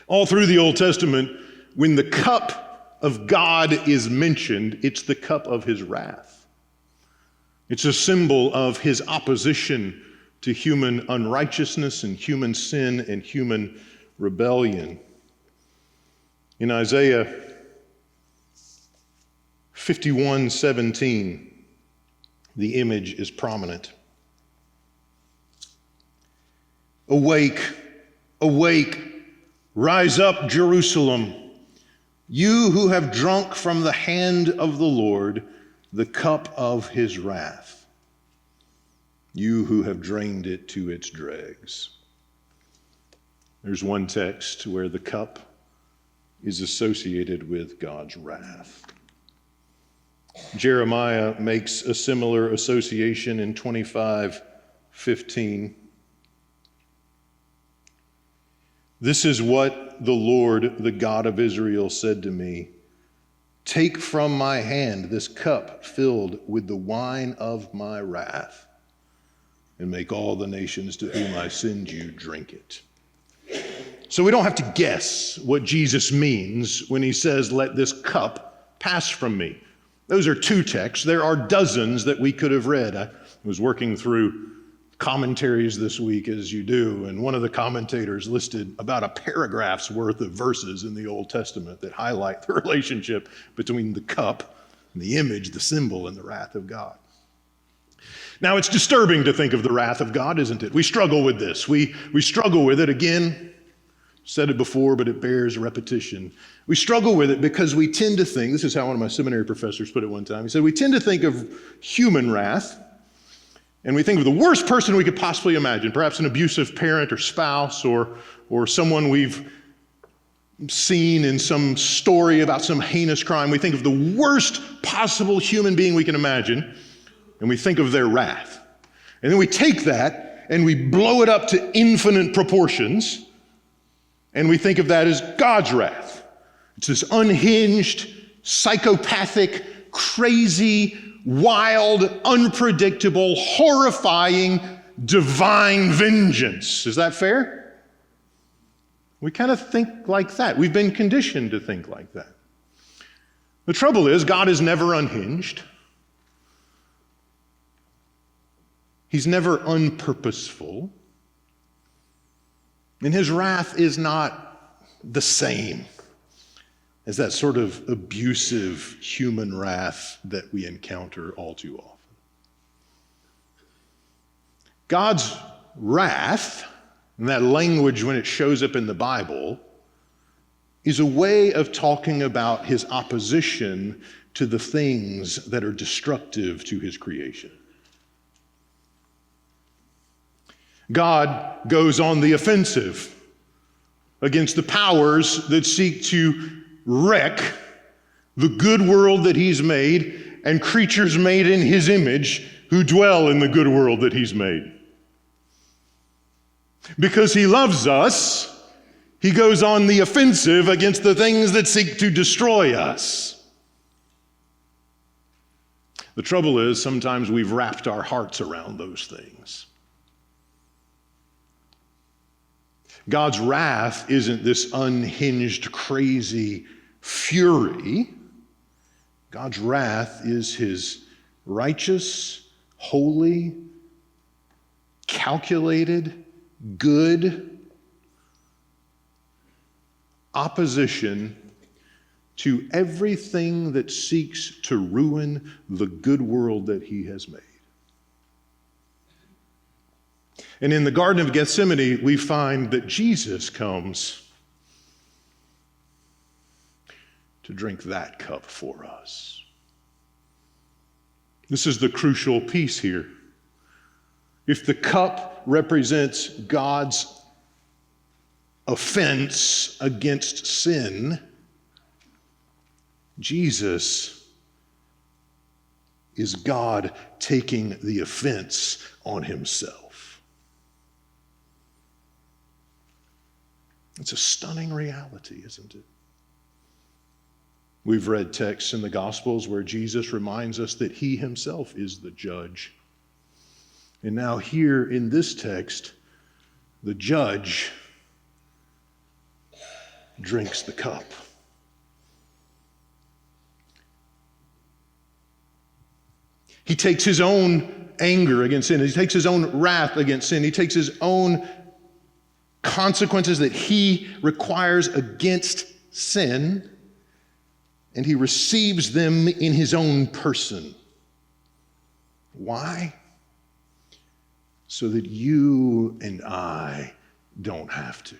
All through the Old Testament, when the cup of God is mentioned, it's the cup of his wrath. It's a symbol of his opposition to human unrighteousness and human sin and human rebellion. In Isaiah 51:17, the image is prominent. Awake, awake, rise up, Jerusalem, you who have drunk from the hand of the Lord the cup of his wrath, you who have drained it to its dregs. There's one text where the cup is associated with God's wrath. Jeremiah makes a similar association in 25:15. This is what the Lord, the God of Israel, said to me: take from my hand this cup filled with the wine of my wrath, and make all the nations to whom I send you drink it. So we don't have to guess what Jesus means when he says, let this cup pass from me. Those are two texts. There are dozens that we could have read. I was working through commentaries this week, as you do, and one of the commentators listed about a paragraph's worth of verses in the Old Testament that highlight the relationship between the cup and the image, the symbol, and the wrath of God. Now, it's disturbing to think of the wrath of God, isn't it? We struggle with this. We struggle with it again. Said it before, but it bears repetition. We struggle with it because we tend to think, this is how one of my seminary professors put it one time, he said, we tend to think of human wrath, and we think of the worst person we could possibly imagine, perhaps an abusive parent or spouse or someone we've seen in some story about some heinous crime. We think of the worst possible human being we can imagine, and we think of their wrath. And then we take that and we blow it up to infinite proportions, and we think of that as God's wrath. It's this unhinged, psychopathic, crazy, wild, unpredictable, horrifying, divine vengeance. Is that fair? We kind of think like that. We've been conditioned to think like that. The trouble is, God is never unhinged. He's never unpurposeful. And his wrath is not the same as that sort of abusive human wrath that we encounter all too often. God's wrath, and that language when it shows up in the Bible, is a way of talking about his opposition to the things that are destructive to his creation. God goes on the offensive against the powers that seek to wreck the good world that he's made and creatures made in his image who dwell in the good world that he's made. Because he loves us, he goes on the offensive against the things that seek to destroy us. The trouble is, sometimes we've wrapped our hearts around those things. God's wrath isn't this unhinged, crazy fury. God's wrath is his righteous, holy, calculated, good opposition to everything that seeks to ruin the good world that he has made. And in the Garden of Gethsemane, we find that Jesus comes to drink that cup for us. This is the crucial piece here. If the cup represents God's offense against sin, Jesus is God taking the offense on himself. It's a stunning reality, isn't it? We've read texts in the Gospels where Jesus reminds us that he himself is the judge. And now here in this text, the judge drinks the cup. He takes his own anger against sin. He takes his own wrath against sin. He takes his own consequences that he requires against sin, and he receives them in his own person. Why? So that you and I don't have to.